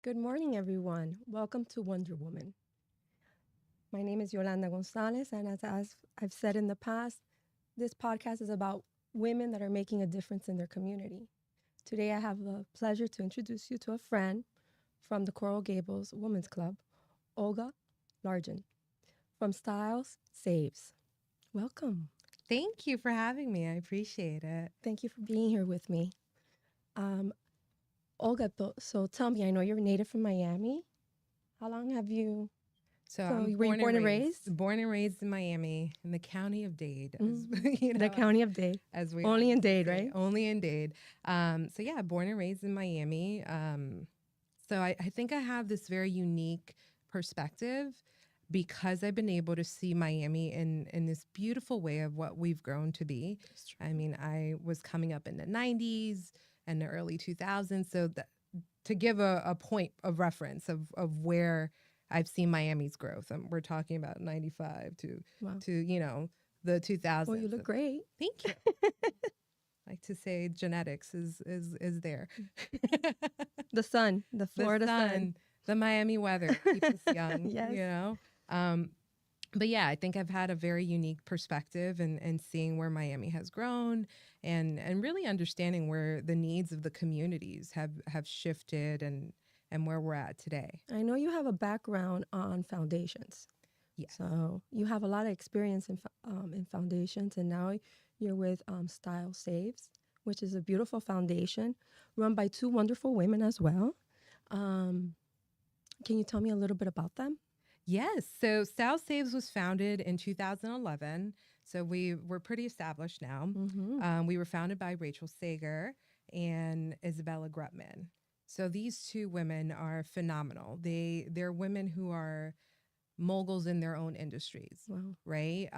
Good morning, everyone. Welcome to Wonder Woman. My name is Yolanda Gonzalez, and as I've said in the past, this podcast is about women that are making a difference in their community. Today, I have the pleasure to introduce you to a friend from the Coral Gables Women's Club, Olga Largen, from Stylesaves. Welcome. Thank you for having me. I appreciate it. Thank you for being here with me. Um, Olga, so tell me, I know you're native from Miami. How long have you? So So, I'm were you born and raised? born and raised in Miami, in the county of Dade, as The county of Dade. as we Only in always Dade, say, right? only in Dade. So yeah, born and raised in Miami. So I think I have this very unique perspective because I've been able to see Miami in this beautiful way of what we've grown to be. I mean, I was coming up in the 90s and the early 2000s. So to give a point of reference of where I've seen Miami's growth, we're talking about 95 Wow. to the Well, you 2000s. look great. Thank you. Like to say genetics is there. The sun, the The Florida sun. sun, the Miami weather keeps us young, Yes. you know? But yeah, I think I've had a very unique perspective and seeing where Miami has grown and really understanding where the needs of the communities have shifted and where we're at today. I know you have a background on foundations. Yes. So you have a lot of experience in foundations, and now you're with Stylesaves, which is a beautiful foundation run by two wonderful women as well. Um, can you tell me a little bit about them? Yes. So Stylesaves was founded in 2011. So we're pretty established now. Mm-hmm. We were founded by Rachel Sager and Isabella Grutman. So these two women are phenomenal. They're women who are moguls in their own industries, Wow. right?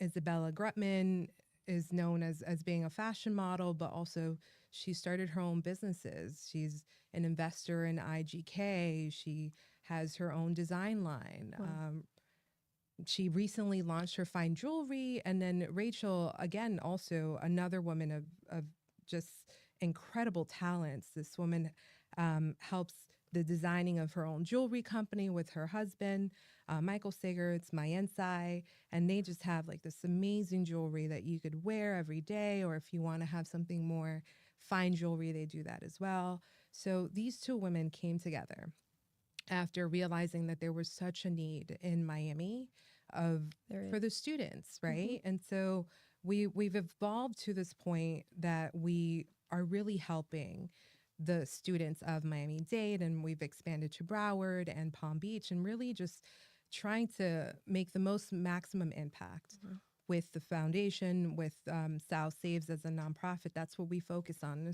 Isabella Grutman is known as being a fashion model, but also she started her own businesses. She's an investor in IGK. She has her own design line. Wow. She recently launched her fine jewelry. And then Rachel, again, also another woman of just incredible talents. This woman helps the designing of her own jewelry company with her husband, Michael Sager. It's Ensai. And they just have like this amazing jewelry that you could wear every day. Or if you want to have something more fine jewelry, they do that as well. So these two women came together after realizing that there was such a need in Miami for the students, right? Mm-hmm. And so we've evolved to this point that we are really helping the students of Miami-Dade, and we've expanded to Broward and Palm Beach, and really just trying to make the most maximum impact with the foundation, with Stylesaves as a nonprofit. That's what we focus on, the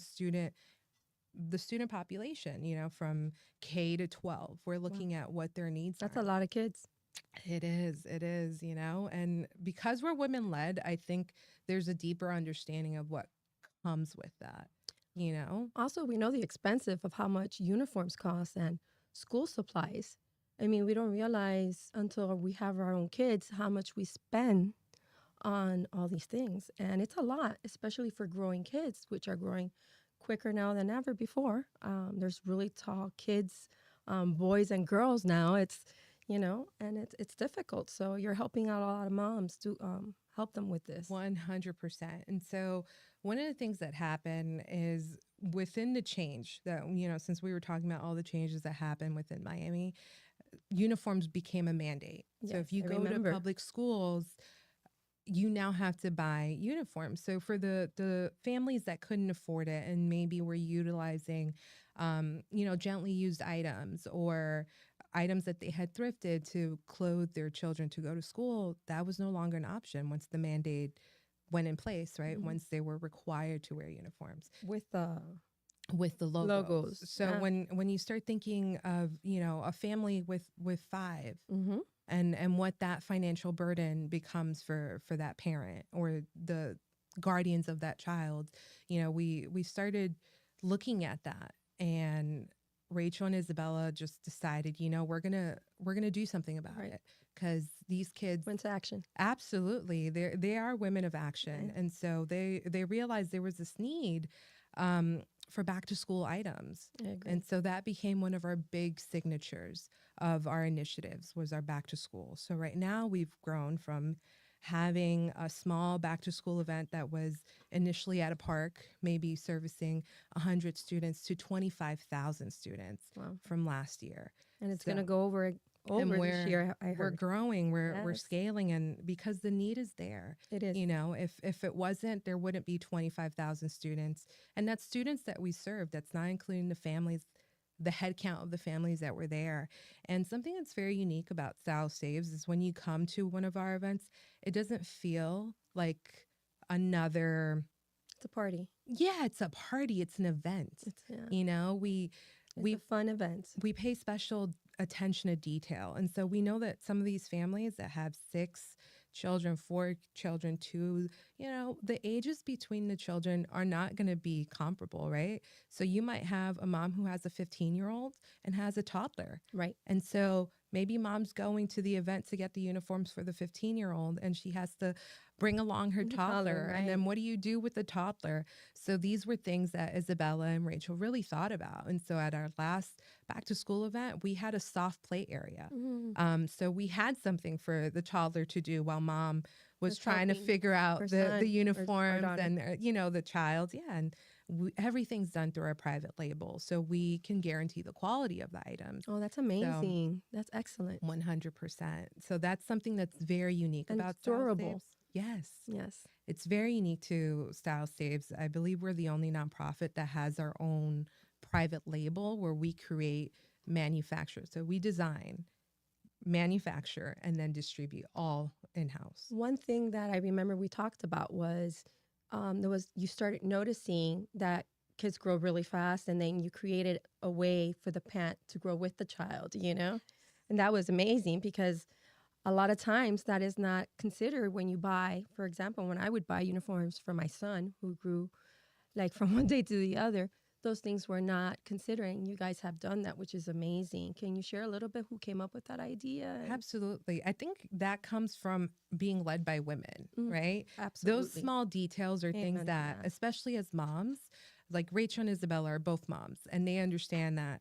student population, from K to 12. We're looking at what their needs That's are. a lot of kids. It is, and because we're women led, I think there's a deeper understanding of what comes with that. Also, we know the expensive of how much uniforms cost and school supplies. I mean, we don't realize until we have our own kids how much we spend on all these things. And it's a lot, especially for growing kids, which are growing quicker now than ever before. There's really tall kids, boys and girls now. And it's difficult. So you're helping out a lot of moms to help them with this. 100%. And so one of the things that happen is within the change that, since we were talking about all the changes that happen within Miami, uniforms became a mandate. So if you go to public schools, you now have to buy uniforms. So for the families that couldn't afford it and maybe were utilizing, gently used items or items that they had thrifted to clothe their children to go to school, that was no longer an option once the mandate went in place, right? Mm-hmm. Once they were required to wear uniforms. With the logos. So when you start thinking of, a family with 5, mm-hmm. and what that financial burden becomes for that parent or the guardians of that child, we started looking at that, and Rachel and Isabella just decided, we're gonna do something about it, because these kids went to action. Absolutely, they are women of action, and so they realized there was this need for back to school items. I agree. And so that became one of our big signatures of our initiatives was our back to school. So right now we've grown from having a small back to school event that was initially at a park, maybe servicing 100 students to 25,000 students Wow. from last year. And it's So, going to go over and this year, I we're heard. growing, we're Yes, scaling, and because the need is there. it is. You know, if it wasn't, there wouldn't be 25,000 students, and that's students that we serve. That's not including the families, the head count of the families that were there. And something that's very unique about Stylesaves is when you come to one of our events, it doesn't feel like another. It's a party. Yeah, it's a party. It's an event. You know, It's a fun event. we pay special attention to detail. And so we know that some of these families that have 6 children, 4 children, 2, you know, the ages between the children are not going to be comparable, right? So you might have a mom who has a 15-year-old and has a toddler. Right. And so maybe mom's going to the event to get the uniforms for the 15-year-old and she has to bring along her toddler. Right. And then what do you do with the toddler? So these were things that Isabella and Rachel really thought about. And so at our last back to school event, we had a soft play area. So we had something for the toddler to do while mom was trying to figure out the uniforms and, you know, the child. Yeah. And everything's done through our private label. So we can guarantee the quality of the items. Oh, that's amazing. That's excellent. 100%. So that's something that's very unique and about durable. Stylesaves. Yes. Yes. It's very unique to Stylesaves. I believe we're the only nonprofit that has our own private label where we create, manufacture. So we design, manufacture, and then distribute all in-house. One thing that I remember we talked about was you started noticing that kids grow really fast, and then you created a way for the pant to grow with the child, you know? And that was amazing because a lot of times that is not considered when you buy. For example, when I would buy uniforms for my son who grew like from one day to the other, those things were not considering. You guys have done that, which is amazing. Can you share a little bit who came up with that idea? Absolutely. I think that comes from being led by women, right? Absolutely. Those small details are things that, especially as moms, like Rachel and Isabella are both moms, and they understand that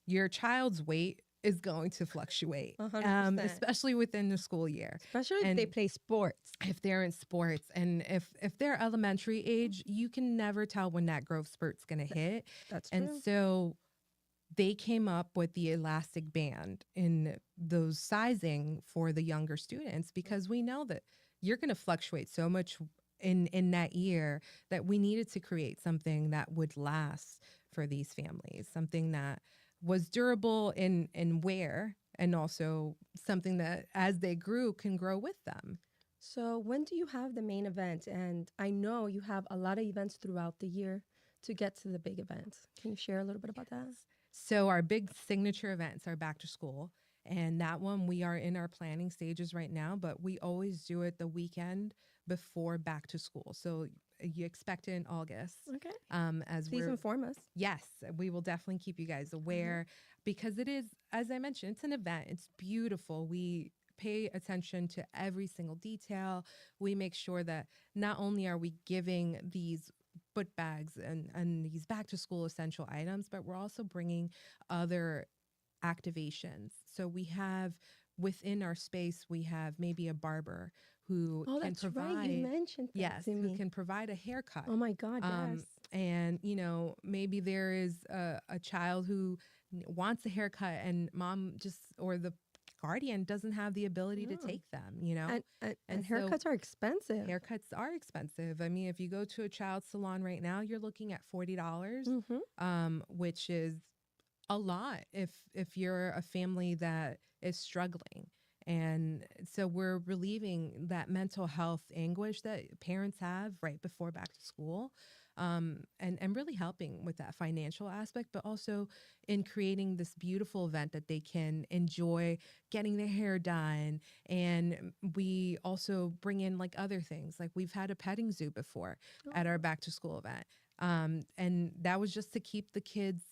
your child's weight is going to fluctuate, especially within the school year. Especially if they play sports. If they're in sports, and if they're elementary age, you can never tell when that growth spurt's going to hit. That's true. And so they came up with the elastic band in those sizing for the younger students because we know that you're going to fluctuate so much in that year that we needed to create something that would last for these families, something that was durable in wear, and also something that as they grew can grow with them. So when do you have the main event? And I know you have a lot of events throughout the year to get to the big events. Can you share a little bit about that? So our big signature events are back to school. And that one, we are in our planning stages right now, but we always do it the weekend before back to school. So you expect it in August. Okay. Please inform us. Yes, we will definitely keep you guys aware because it is, as I mentioned, it's an event. It's beautiful. We pay attention to every single detail. We make sure that not only are we giving these foot bags and these back to school essential items, but we're also bringing other activations. So we have within our space, we have maybe a barber who can provide. Right. You mentioned that yes, to me. who can provide a haircut. Oh my God, yes. And you know, maybe there is a child who wants a haircut, and mom or the guardian doesn't have the ability to take them. You know, and haircuts are expensive. Haircuts are expensive. I mean, if you go to a child salon right now, you're looking at $40, which is a lot if you're a family that is struggling. And so we're relieving that mental health anguish that parents have right before back to school, and really helping with that financial aspect, but also in creating this beautiful event that they can enjoy getting their hair done. And we also bring in like other things, like we've had a petting zoo before at our back to school event. And that was just to keep the kids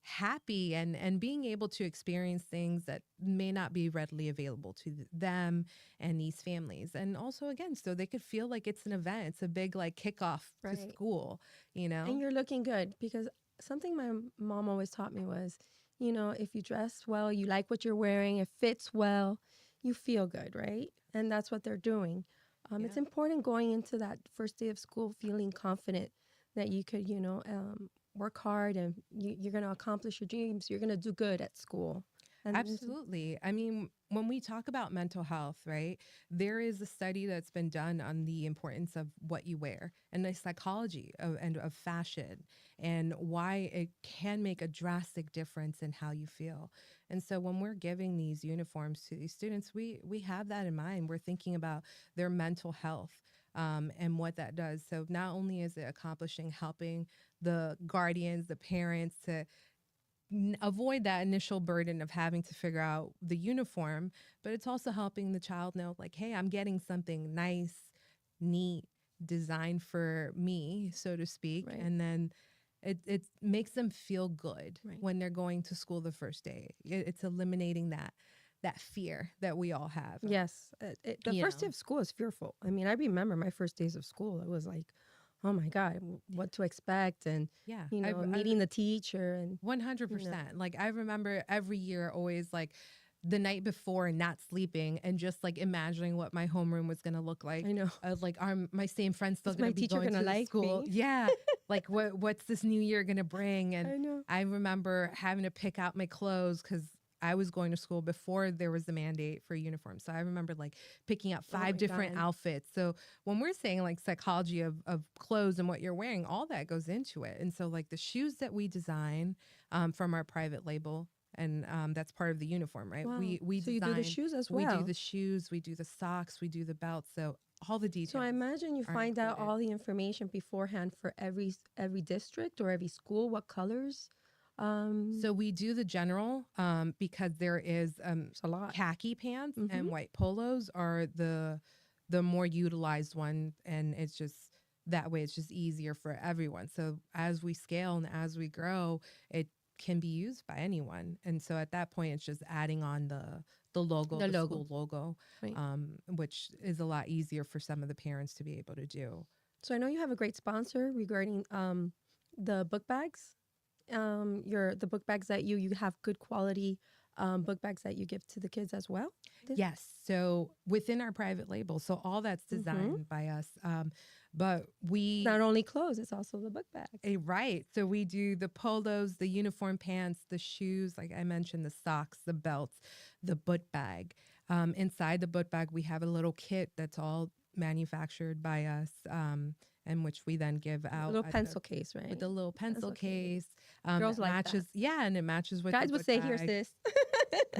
happy and being able to experience things that may not be readily available to them and these families. And also, again, so they could feel like it's an event. It's a big like kickoff to school, you know? And you're looking good because something my mom always taught me was, if you dress well, you like what you're wearing, it fits well, you feel good, right? And that's what they're doing. It's Yeah. important going into that first day of school feeling confident that you could, work hard and you're going to accomplish your dreams. You're going to do good at school. And Absolutely. I mean, when we talk about mental health, right, there is a study that's been done on the importance of what you wear and the psychology of fashion and why it can make a drastic difference in how you feel. And so when we're giving these uniforms to these students, we have that in mind. We're thinking about their mental health. And what that does. So, not only is it accomplishing helping the guardians, the parents to avoid that initial burden of having to figure out the uniform, but it's also helping the child know, like, hey, I'm getting something nice, neat, designed for me, so to speak. right, And then it makes them feel good right. when they're going to school the first day. It's eliminating that fear that we all have. Yes. The You first day know, of school is fearful. I mean, I remember my first days of school. It was like, oh my God, what to expect. And, yeah, meeting the teacher and, you know, 100%. Like I remember every year always like the night before not sleeping and just like imagining what my homeroom was going to look like. I know. Like are my same friends still Is going my to be teacher going going to to the like school? me? Yeah. Like what's this new year going to bring? And I know. I remember having to pick out my clothes cuz I was going to school before there was the mandate for uniforms. So I remember like picking out Oh five my different God. outfits. So when we're saying like psychology of clothes and what you're wearing, all that goes into it. And so like the shoes that we design from our private label, and that's part of the uniform, right? Wow. We So you do the design, shoes as we do well. the shoes, we do the socks, we do the belts. So all the So I details imagine you are find out included. all the information beforehand for every district or every school, what colors. So we do the general because there is It's a lot. khaki pants Mm-hmm. and white polos are the more utilized one, and it's just that way it's just easier for everyone. So as we scale and as we grow, it can be used by anyone. And so at that point, it's just adding on the logo, The the logo. school logo, Right. which is a lot easier for some of the parents to be able to do. So I know you have a great sponsor regarding the book bags. The book bags that you have good quality book bags that you give to the kids as well. Yes. So within our private label, so all that's Mm-hmm. designed by us. But It's we, not only clothes; it's also the book bags. right. So we do the polos, the uniform pants, the shoes, like I mentioned, the socks, the belts, the book bag. Inside the book bag, we have a little kit that's all manufactured by us, and which we then give A out little at the pencil case, with right? a little pencil Pencil case. case Girls that like that. matches. Yeah, and it matches with the Guys would book say, "Here, bag, sis."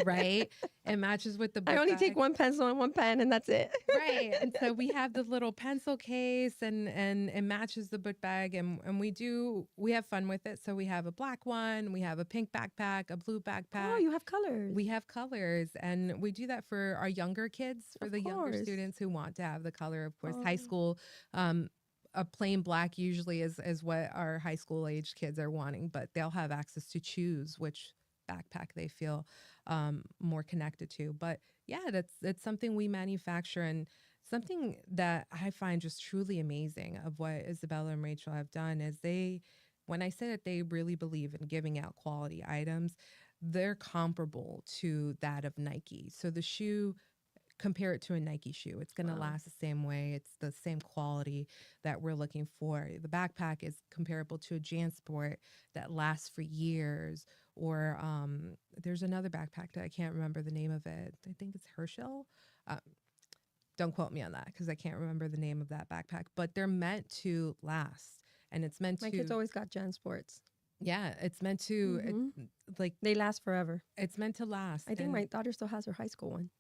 right? It matches with the I book only take bag. one pencil and one pen, and that's it. Right. And so we have the little pencil case and it matches the book bag and we have fun with it. So we have a black one, we have a pink backpack, a blue Oh, backpack. you have colors. We have colors and we do that for our younger kids, for Of the younger course. students who want to have the color. Of course, high Oh, school, a plain black usually is what our high school age kids are wanting, but they'll have access to choose which backpack they feel more connected to. But yeah, that's something we manufacture and something that I find just truly amazing of what Isabella and Rachel have done is when I say that they really believe in giving out quality items, they're comparable to that of Nike. So the shoe, compare it to a Nike shoe. It's going to wow. last the same way. It's the same quality that we're looking for. The backpack is comparable to a JanSport that lasts for years. Or there's another backpack that I can't remember the name of it. I think it's Herschel. Uh, don't quote me on that because I can't remember the name of that backpack. But they're meant to last, and it's meant My kids to. always got Jan Sports. Yeah, it's meant to. Hmm. Like They last forever. it's meant to last. I think And my daughter still has her high school one.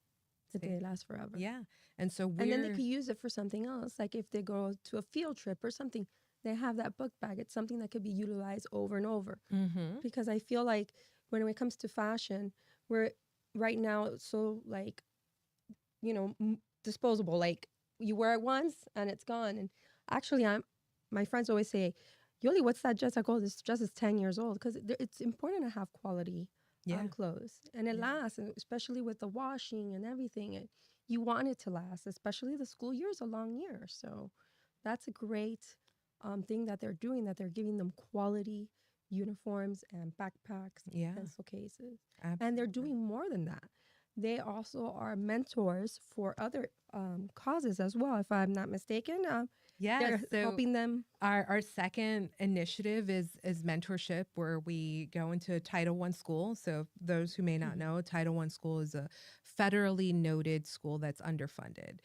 That say, they last forever. yeah, and so And then they we're could use it for something else. Like if they go to a field trip or something, they have that book bag. It's something that could be utilized over and over. mm-hmm. Because I feel like when it comes to fashion, we're right now so like, disposable. Like you wear it once and it's gone. And actually, my friends always say, Yoli, what's that dress? I go, this dress is 10 years old because it's important to have quality Yeah. clothes and it Yeah. lasts, and especially with the washing and everything. You want it to last, especially the school year is a long year. So that's a great thing that they're doing, that they're giving them quality uniforms and backpacks, Yeah, pencil cases. And they're absolutely. doing more than that. They also are mentors for other causes as well, if I'm not mistaken. Yes. They're So helping them. our second initiative is mentorship, where we go into Title One school. So those who may not Mhm. know, Title One school is a federally noted school that's underfunded.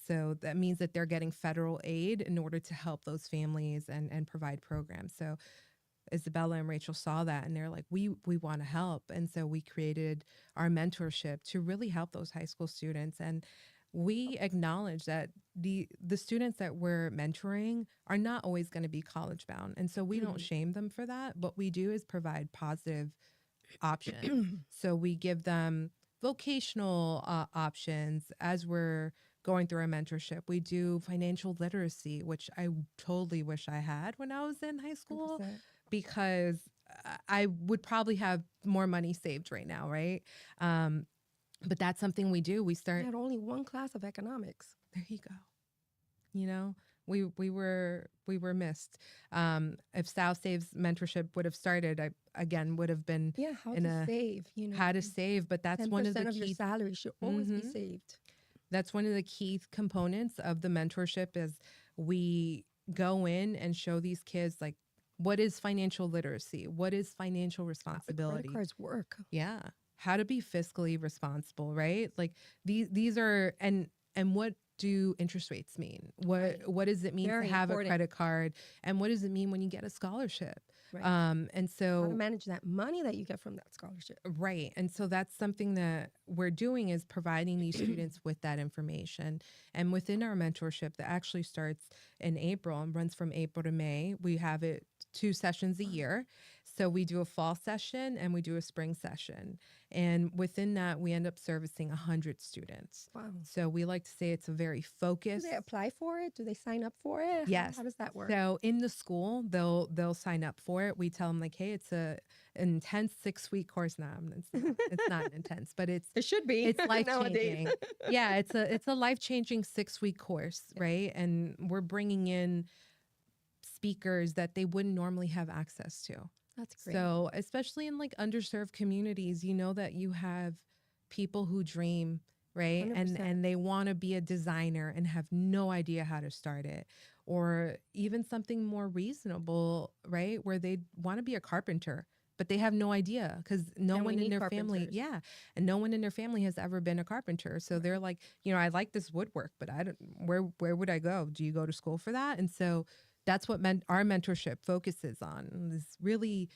So that means that they're getting federal aid in order to help those families and provide programs. So Isabella and Rachel saw that and they're like, we want to help. And so we created our mentorship to really help those high school students. And we acknowledge that the students that we're mentoring are not always going to be college bound. And so we don't Mhm. shame them for that. What we do is provide positive options. So we give them vocational options as we're going through our mentorship. We do financial literacy, which I totally wish I had when I was in high school, 100%. because I would probably have more money saved right now, right? Um, but that's something we do. We I start, had only one class of economics. there you go. You know, we were missed. If Stylesaves mentorship would have started, I again would have been Yeah, how in to a save, how to save, but that's one of the 10% of your key. salary should always be Mhm. saved. That's one of the key components of the mentorship is we go in and show these kids like what is financial literacy, what is financial How the credit responsibility. cards work. Yeah. How to be fiscally responsible, right? Like these are and what do interest rates mean? Right. What does it mean to Very have a important. credit card? And what does it mean when you get a scholarship? Right. And How to so manage that money that you get from that scholarship. right. And so that's something that we're doing is providing these students with that information. And within our mentorship that actually starts in April and runs from April to May, we have it 2 sessions a Wow. year. So we do a fall session and we do a spring session. And within that, we end up servicing 100 students. Wow. So we like to say it's a very Do focused. they apply for it? Do they sign up for it? Yes. How does that work? So in the school, they'll sign up for it. We tell them like, hey, it's an intense 6 week course. Now it's not intense, but it's It should be it's life nowadays. changing. Yeah, it's a life changing 6 week course, Yeah. right? And we're bringing in speakers that they wouldn't normally have access to. That's great. So especially in like underserved communities, you know that you have people who dream, right? And 100%. they want to be a designer and have no idea how to start it. Or even something more reasonable, right? Where they want to be a carpenter, but they have no idea because no And we one in need their family, carpenters. yeah, and no one in their family has ever been a carpenter. So they're like, I like this woodwork, but I don't. Where would I go? Do you go to school for that? And so that's what our mentorship focuses on, is really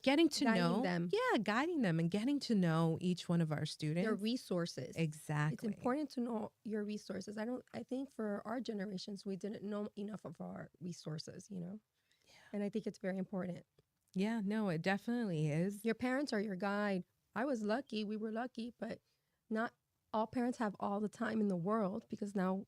getting to Guiding know, them. yeah, guiding them and getting to know each one of our Their students. resources. It's Exactly. important to know your resources. I think for our generations, we didn't know enough of our resources. And I think it's very important. Yeah, no, it definitely is. Your parents are your guide. I was lucky. We were lucky, but not all parents have all the time in the world because now,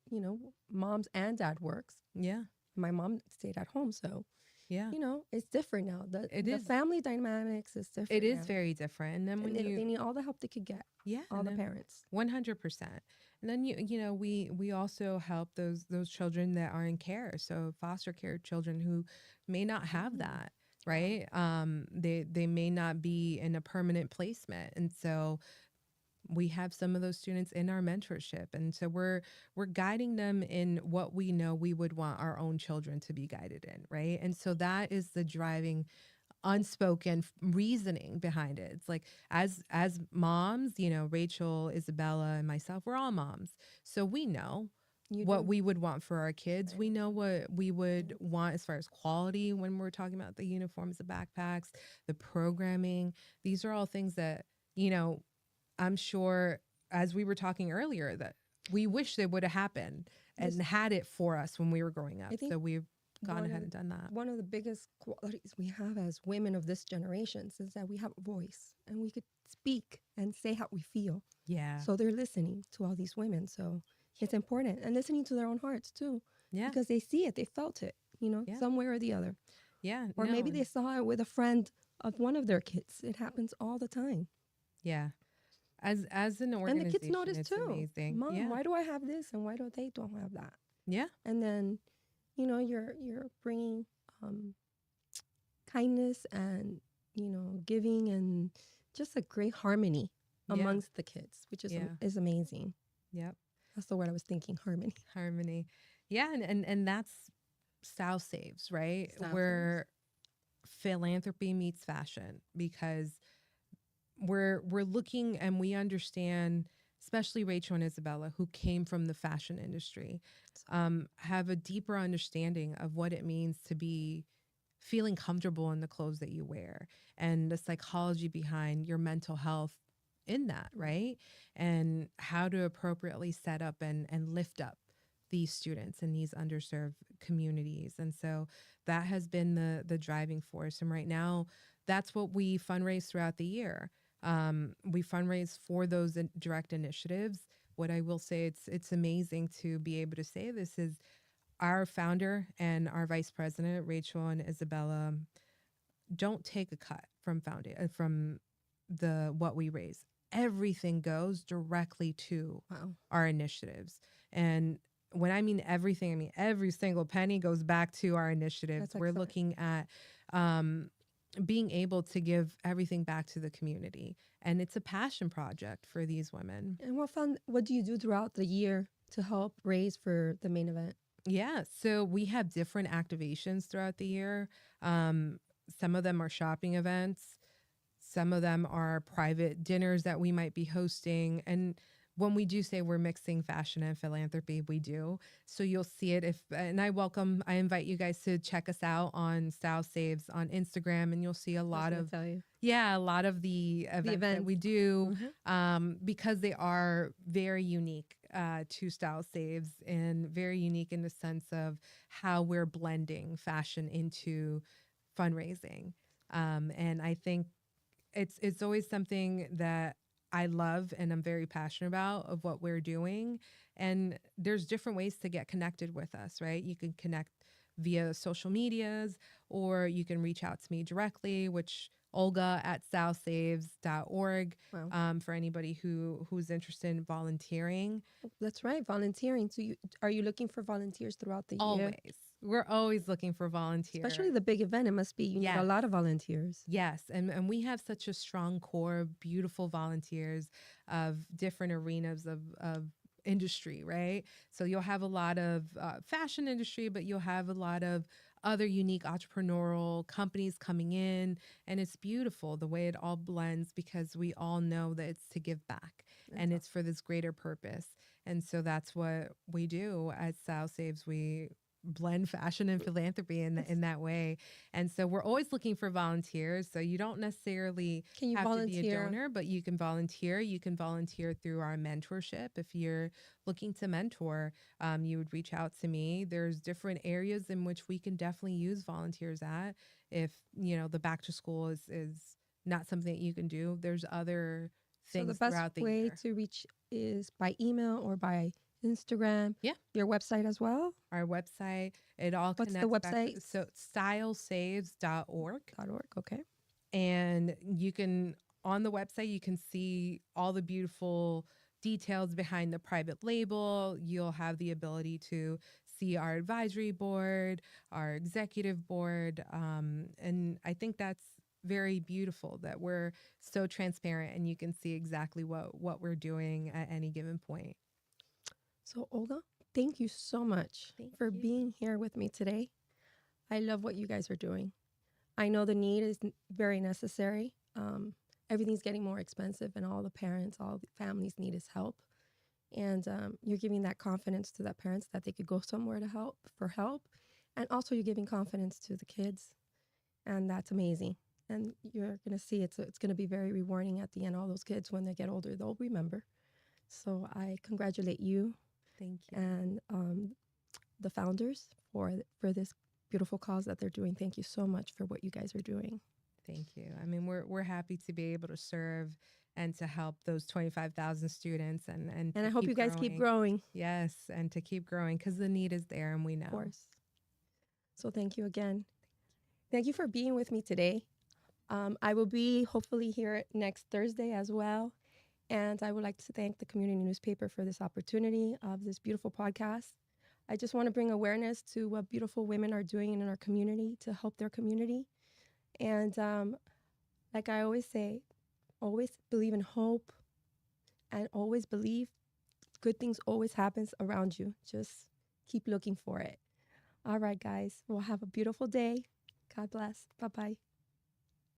moms and dad works. Yeah, My mom stayed at home, so yeah. it's different now. The It the is. family dynamics is different It is now. very different. And then And when they you, need all the help they could get, yeah, all and the then parents. 100%. And then we also help those children that are in care. So foster care children who may not have Mhm. that, right? They may not be in a permanent placement. And so we have some of those students in our mentorship. And so we're guiding them in what we know we would want our own children to be guided in, right? And so that is the driving unspoken reasoning behind it. It's like as moms, Rachel, Isabella, and myself, we're all moms. So we know You what do. we would want for our kids. Right. We know what we would want as far as quality when we're talking about the uniforms, the backpacks, the programming. These are all things that, I'm sure, as we were talking earlier, that we wish they would have happened This, and had it for us when we were growing up. I think So we've gone one ahead of and done that. one of the biggest qualities we have as women of this generation is that we have a voice and we could speak and say how we feel. Yeah. So they're listening to all these women. So it's important and listening to their own hearts too, Yeah. because they see it, they felt it, Yeah. some way or the other. Yeah. Or No. maybe they saw it with a friend of one of their kids. It happens all the time. Yeah. As an And the kids organization, notice it's too. amazing. Mom, Yeah. why do I have this and why don't they don't have that? Yeah. And then, you're bringing kindness and, giving and just a great harmony Yeah. amongst the kids, which is Yeah. is amazing. Yep. That's the word I was thinking, harmony. Harmony. Yeah. And that's Stylesaves, right? Style saves. Where philanthropy meets fashion, because we're looking and we understand, especially Rachel and Isabella, who came from the fashion industry, have a deeper understanding of what it means to be feeling comfortable in the clothes that you wear, and the psychology behind your mental health in that, Right. right? And how to appropriately set up and lift up these students in these underserved communities. And so that has been the driving force. And right now, that's what we fundraise throughout the year. We fundraise for those direct initiatives. What I will say, it's amazing to be able to say this is our founder and our vice president, Rachel and Isabella, don't take a cut from from the what we raise. Everything goes directly to Wow. our initiatives. And when I mean everything, I mean every single penny goes back to our initiatives. That's We're excellent. looking at um, being able to give everything back to the community. And it's a passion project for these women. And what do you do throughout the year to help raise for the main event? Yeah, so we have different activations throughout the year. Um, some of them are shopping events, some of them are private dinners that we might be hosting. And when we do say we're mixing fashion and philanthropy, we do. So you'll see it and I invite you guys to check us out on Style Saves on Instagram, and you'll see I was gonna tell you a lot of the the events that events. we do, Hmm. because they are very unique to Style Saves, and very unique in the sense of how we're blending fashion into fundraising. And I think it's always something that I love and I'm very passionate about of what we're doing. And there's different ways to get connected with us, right? You can connect via social medias, or you can reach out to me directly, which Olga at stylesaves.org, Wow. for anybody who's interested in volunteering. That's right, volunteering. So are you looking for volunteers throughout the year? Always. We're always looking for Especially volunteers. the big event, it must be you need a Yes. lot of volunteers. Yes, and we have such a strong core, beautiful volunteers of different arenas of industry, right? So you'll have a lot of fashion industry, but you'll have a lot of other unique entrepreneurial companies coming in, and it's beautiful the way it all blends, because we all know that it's to give back, That's and it's awesome. for this greater purpose. And so that's what we do at Style Saves. We blend fashion and philanthropy Yes. in that way. And so we're always looking for volunteers. So you don't necessarily Can you have to be a volunteer? donor, but you can volunteer. You can volunteer through our mentorship. If you're looking to mentor, you would reach out to me. There's different areas in which we can definitely use volunteers at. If, the back to school is not something that you can do, there's other So the things best throughout the way year. to reach is by email or by Instagram, Yeah. your website as well. Our website, it all What's the connects back website? to so stylesaves.org. .org. Okay. And you can, on the website, you can see all the beautiful details behind the private label. You'll have the ability to see our advisory board, our executive board. And I think that's very beautiful that we're so transparent and you can see exactly what we're doing at any given point. So Olga, thank you so much Thank for you. being here with me today. I love what you guys are doing. I know the need is very necessary. Everything's getting more expensive, and all the parents, all the families need is help. And you're giving that confidence to the parents that they could go somewhere to help, and also you're giving confidence to the kids, and that's amazing. And you're gonna see it's gonna be very rewarding at the end. All those kids, when they get older, they'll remember. So I congratulate you Thank you. and the founders for this beautiful cause that they're doing. Thank you so much for what you guys are doing. Thank you. I mean, we're happy to be able to serve and to help those 25,000 students and And to I hope keep you guys keep growing. growing, Yes, and to keep growing because the need is there and we of know. course. So thank you again. Thank you for being with me today. I will be hopefully here next Thursday as well. And I would like to thank the community newspaper for this opportunity of this beautiful podcast. I just want to bring awareness to what beautiful women are doing in our community to help their community. And like I always say, always believe in hope and always believe good things always happens around you. Just keep looking for it. All right, guys. Well, have a beautiful day. God bless. Bye bye.